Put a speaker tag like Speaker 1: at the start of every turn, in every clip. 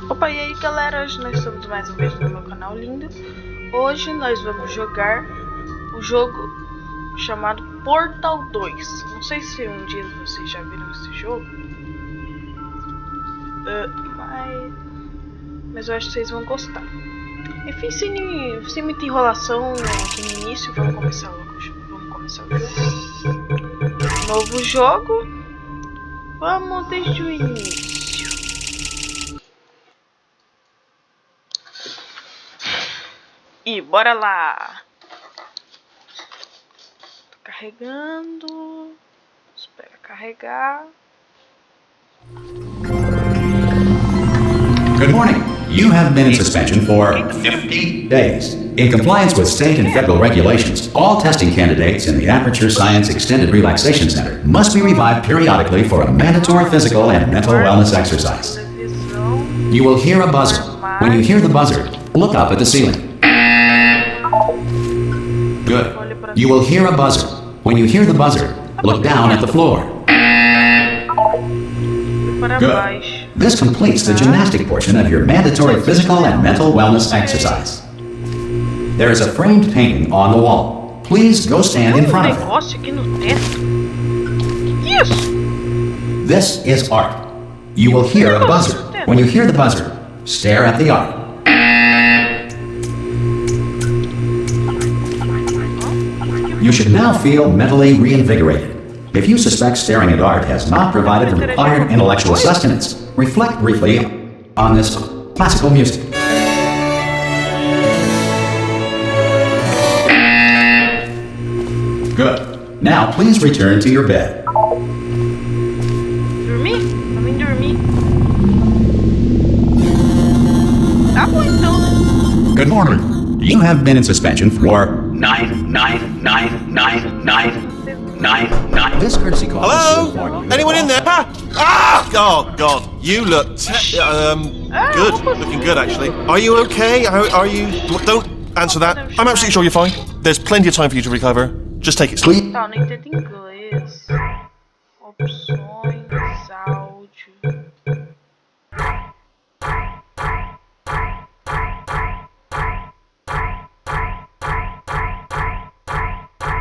Speaker 1: Opa, e aí galera, hoje nós estamos mais uma vez no meu canal lindo. Hoje nós vamos jogar o jogo chamado Portal 2. Não sei se um dia vocês já viram esse jogo, mas eu acho que vocês vão gostar. Enfim, sem muita enrolação aqui no início, vamos começar logo. Vamos começar o jogo. Novo jogo. Vamos desde o início. E bora lá! Tô carregando. Espera carregar.
Speaker 2: Good morning. You have been in suspension for 50 days. In compliance with state and federal regulations, all testing candidates in the Aperture Science Extended Relaxation Center must be revived periodically for a mandatory physical and mental wellness exercise. You will hear a buzzer. When you hear the buzzer, look up at the ceiling. Good. You will hear a buzzer. When you hear the buzzer, look down at the floor. Good. This completes the gymnastic portion of your mandatory physical and mental wellness exercise. There is a framed painting on the wall. Please go stand in front of it. This is art. You will hear a buzzer. When you hear the buzzer, stare at the art. You should now feel mentally reinvigorated. If you suspect staring at art has not provided the required intellectual sustenance, reflect briefly on this classical music. Good. Now please return to your bed.
Speaker 1: Dormir? Também dormir. Tá bom então, né?
Speaker 2: Good morning. You have been in suspension for 9. This courtesy call.
Speaker 3: Hello? Anyone in there? Ah! Oh God, you look good. Looking good, actually. Are you okay? Are you? Don't answer that. I'm absolutely sure you're fine. There's plenty of time for you to recover. Just take it slow.
Speaker 1: Tá, não entendo inglês. Opções, áudio.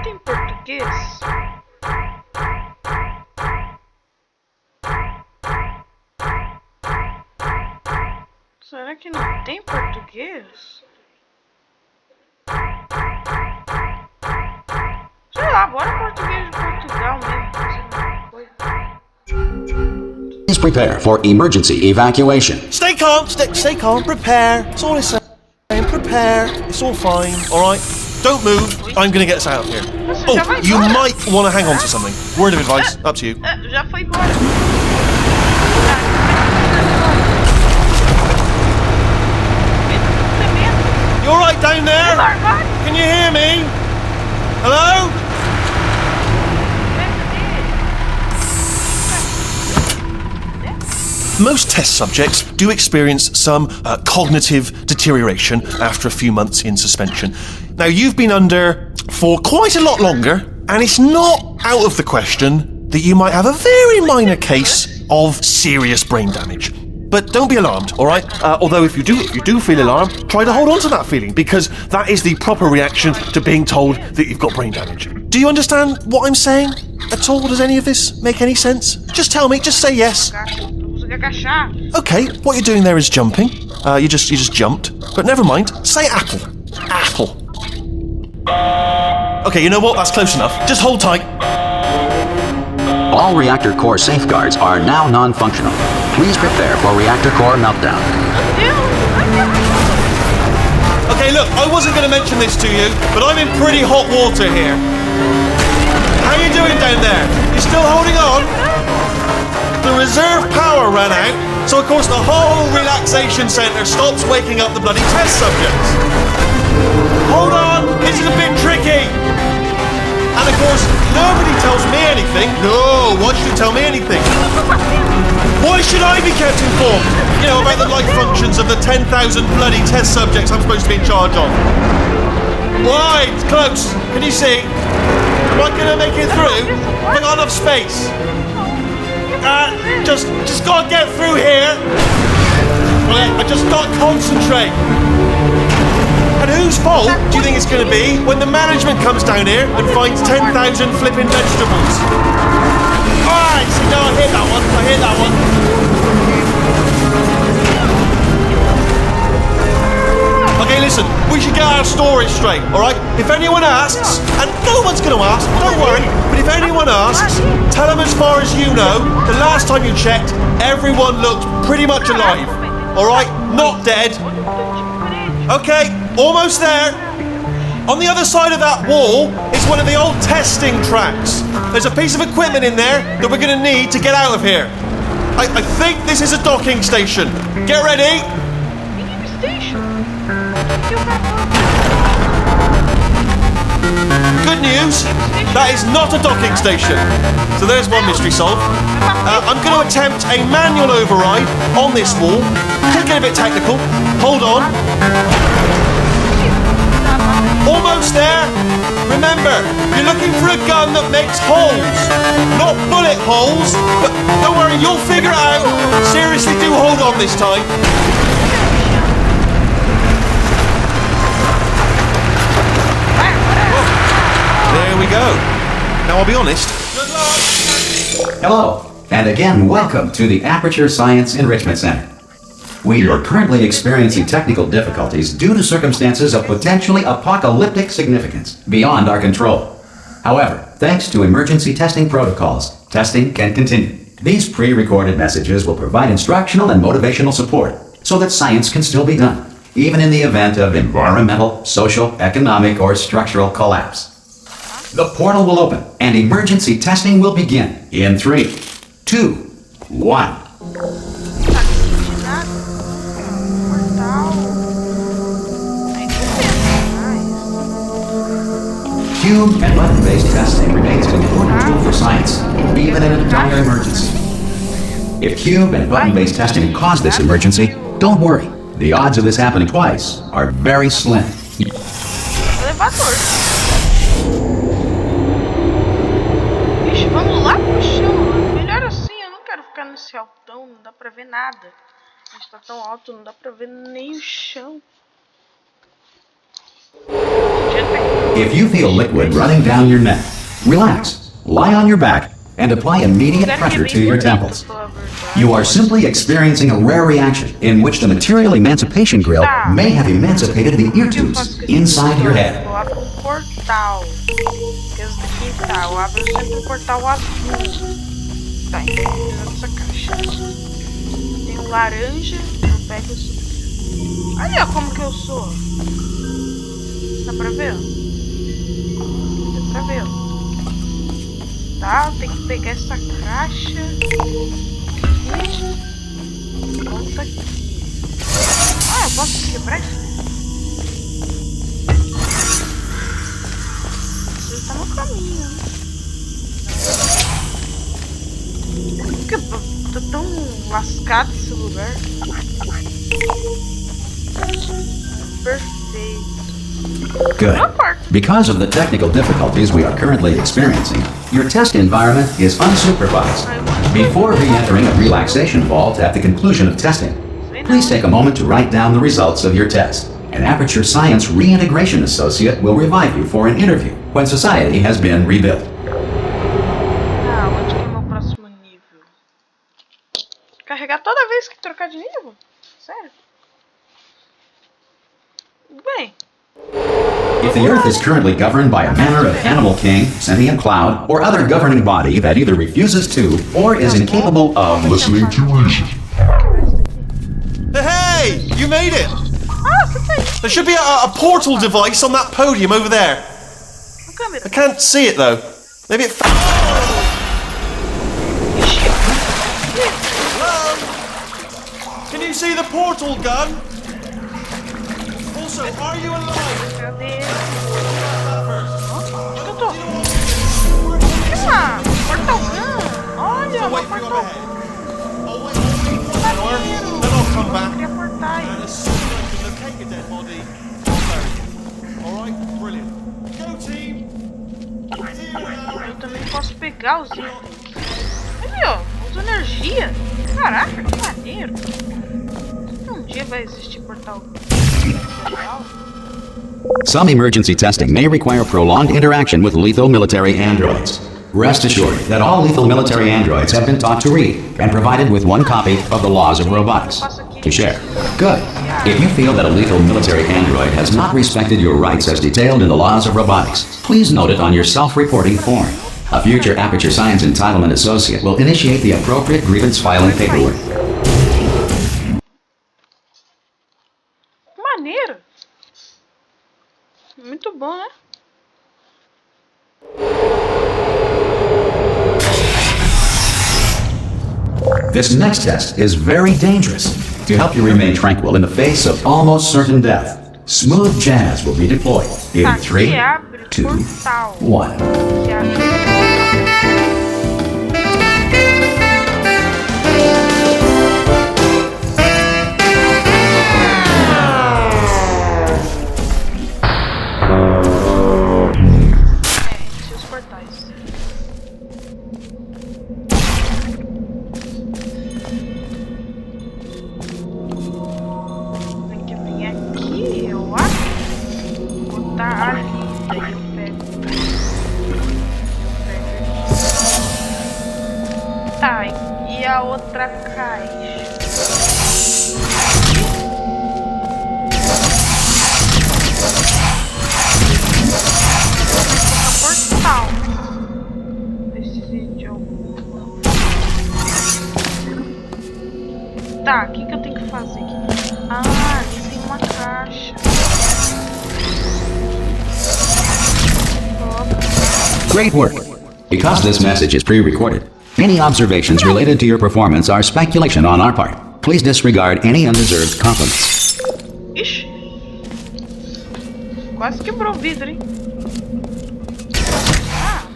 Speaker 1: Tem português? Será que não tem português? Sei lá, bora português de Portugal mesmo.
Speaker 2: Please prepare for emergency evacuation.
Speaker 3: Stay calm. Stay calm. Prepare. That's all it's saying. Prepare. It's all fine. All right. Don't move. I'm gonna get us out of here. Oh, you might want to hang on to something. Word of advice. Up to you.
Speaker 1: Já foi embora.
Speaker 3: You all right down there? Can you hear me? Hello? Most test subjects do experience some cognitive deterioration after a few months in suspension. Now, you've been under for quite a lot longer, and it's not out of the question that you might have a very minor case of serious brain damage. But don't be alarmed, all right? Although if you do feel alarmed, try to hold on to that feeling, because that is the proper reaction to being told that you've got brain damage. Do you understand what I'm saying at all? Does any of this make any sense? Just tell me, just say yes. Okay, what you're doing there is jumping. You just jumped. But never mind, say apple. Apple. Okay, you know what? That's close enough. Just hold tight.
Speaker 2: All reactor core safeguards are now non-functional. Please prepare for reactor core meltdown.
Speaker 3: Okay, look, I wasn't going to mention this to you, but I'm in pretty hot water here. How you doing down there? You still holding on? The reserve power ran out, so of course the whole relaxation centre stops waking up the bloody test subjects. Hold on, this is a bit tricky. And of course, nobody tells me anything. No, why should you tell me anything? Why should I be kept informed? You know, about the life functions of the 10,000 bloody test subjects I'm supposed to be in charge of. Why? It's close. Can you see? Am I going to make it through? I've got enough space. Just gotta get through here. I just can't concentrate. And whose fault do you think it's going to be when the management comes down here and finds 10,000 flipping vegetables? Alright, see, no, I hit that one. I hit that one. Okay, listen, we should get our story straight, alright? If anyone asks, and no one's going to ask, don't worry, but if anyone asks, tell them as far as you know, the last time you checked, everyone looked pretty much alive. Alright? Not dead. Okay, almost there. On the other side of that wall is one of the old testing tracks. There's a piece of equipment in there that we're going to need to get out of here. I think this is a docking station. Get ready. Good news, that is not a docking station. So there's one mystery solved. I'm going to attempt a manual override on this wall. Could get a bit technical. Hold on. Almost there. Remember, you're looking for a gun that makes holes. Not bullet holes, but don't worry, you'll figure it out. Seriously, do hold on this time. There we go. Now I'll be honest. Good luck.
Speaker 2: Hello, and again, welcome to the Aperture Science Enrichment Center. We are currently experiencing technical difficulties due to circumstances of potentially apocalyptic significance beyond our control. However, thanks to emergency testing protocols, testing can continue. These pre-recorded messages will provide instructional and motivational support so that science can still be done, even in the event of environmental, social, economic, or structural collapse. The portal will open and emergency testing will begin in 3, 2, 1. Cube and button-based testing remains an important tool for science, even in a dire emergency. If cube and button-based testing caused this emergency, don't worry. The odds of this happening twice are very slim.
Speaker 1: Ixi, vamos lá pro chão. Melhor assim, eu não quero ficar nesse altão, não dá pra ver nada. A gente tá tão alto, não dá pra ver nem o chão.
Speaker 2: If you feel liquid running down your neck, relax, lie on your back, and apply immediate pressure to your temples. You are simply experiencing a rare reaction in which the material emancipation grill may have emancipated the ear tubes inside your head.
Speaker 1: Eu abro um portal. Esse daqui tá, eu abro sempre um portal azul. Tá, então essa caixa. Tem um laranja, eu pego isso aqui. Olha como que eu sou. Dá pra ver? Dá pra ver? Tá, tem que pegar essa caixa. Volta aqui. Ah, eu posso quebrar isso? Ele tá no caminho, né? Porque tá tão lascado esse lugar. Perfeito.
Speaker 2: Good. Because of the technical difficulties we are currently experiencing, your test environment is unsupervised. Before re-entering a relaxation vault at the conclusion of testing, please take a moment to write down the results of your test. An Aperture Science Reintegration Associate will revive you for an interview when society has been rebuilt.
Speaker 1: Ah, onde que é o meu próximo nível? Carregar toda vez que trocar de nível? Sério? Bem.
Speaker 2: If the Earth is currently governed by a manner of animal king, sentient cloud, or other governing body that either refuses to or is incapable of listening to reason.
Speaker 3: Hey! You made it! There should be a portal device on that podium over there. I can't see it though. Maybe it... Hello? Can you see the portal gun? Also, are you alive?
Speaker 1: Cadê? Onde eu tô? Aqui lá! Portal gun! Olha, uma portal gun!
Speaker 3: Then I'll come back.
Speaker 1: Eu queria portar
Speaker 3: And
Speaker 1: aí.
Speaker 3: as soon as I can locate your dead body, alright, brilliant. Go team!
Speaker 1: Eu também posso pegar os itens. Ali, ó, usa energia. Caraca, que maneiro. vai existir portal real?
Speaker 2: Some emergency testing may require prolonged interaction with lethal military androids. Rest assured that all lethal military androids have been taught to read and provided with one copy of the laws of robotics to share. Good. If you feel that a lethal military android has not respected your rights as detailed in the laws of robotics, please note it on your self-reporting form. A future Aperture Science Entitlement Associate will initiate the appropriate grievance filing paperwork.
Speaker 1: Maneiro. Muito bom, né?
Speaker 2: This next test is very dangerous. To help you remain tranquil in the face of almost certain death, smooth jazz will be deployed in 3, 2, 1.
Speaker 1: Tá, e a outra caixa? Portal. Preciso de algum. Tá, o que eu tenho que fazer aqui? Ah, ali tem uma caixa.
Speaker 2: Great work! Because this message is pre-recorded, any observations related to your performance are speculation on our part. Please disregard any undeserved compliments.
Speaker 1: Ixi! Quase quebrou o vidro, hein? Ah!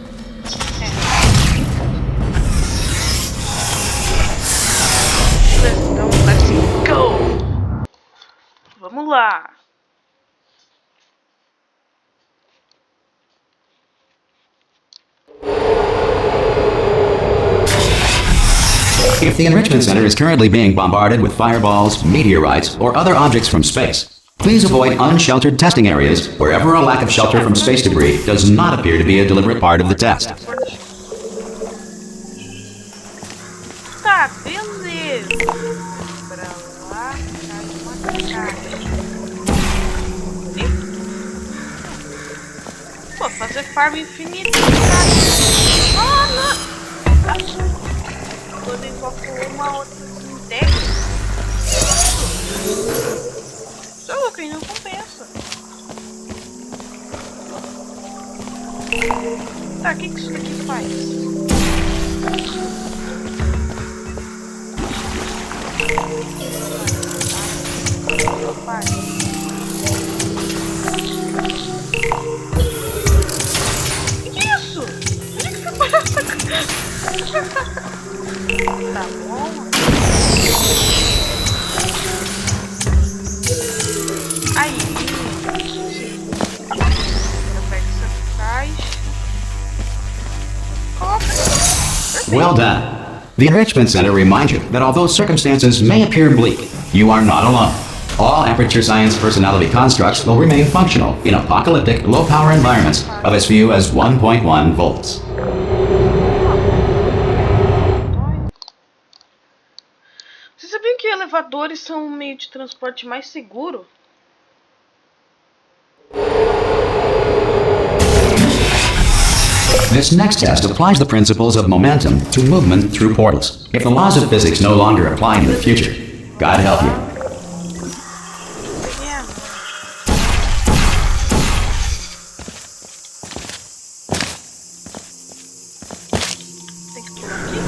Speaker 1: Então, let's go! Vamos lá!
Speaker 2: If the Enrichment Center is currently being bombarded with fireballs, meteorites, or other objects from space, please avoid unsheltered testing areas wherever a lack of shelter from space debris does not appear to be a deliberate part of the test.
Speaker 1: Tá, beleza. Pra lá, cai uma caixa. Pô, fazer farm infinita. Ah, não! Quando invoco uma outra integra. Só louco, aí não compensa. Tá, o que isso daqui faz? Que isso? Onde que foi parar essa coisa? Tá bom. Aí. Agora pega essa caixa. Coloca.
Speaker 2: Well done. The Enrichment Center reminds you that although circumstances may appear bleak, you are not alone. All Aperture Science personality constructs will remain functional in apocalyptic, low-power environments of as few as 1.1 volts.
Speaker 1: Você sabia que elevadores são um meio de transporte mais seguro?
Speaker 2: This next test applies the principles of momentum to movement through portals. If the laws of physics no longer apply in the future, God help you.
Speaker 1: Tem que pular aqui?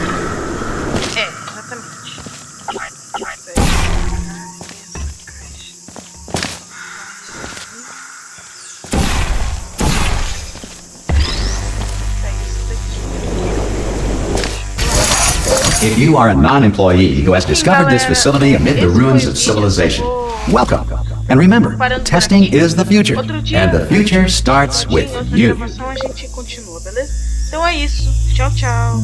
Speaker 1: É, exatamente.
Speaker 2: If you are a non-employee who has discovered this facility amid the ruins of civilization, welcome. And remember, testing is the future, and the future starts with you.
Speaker 1: A gente continua, beleza? Então é isso. Tchau, tchau.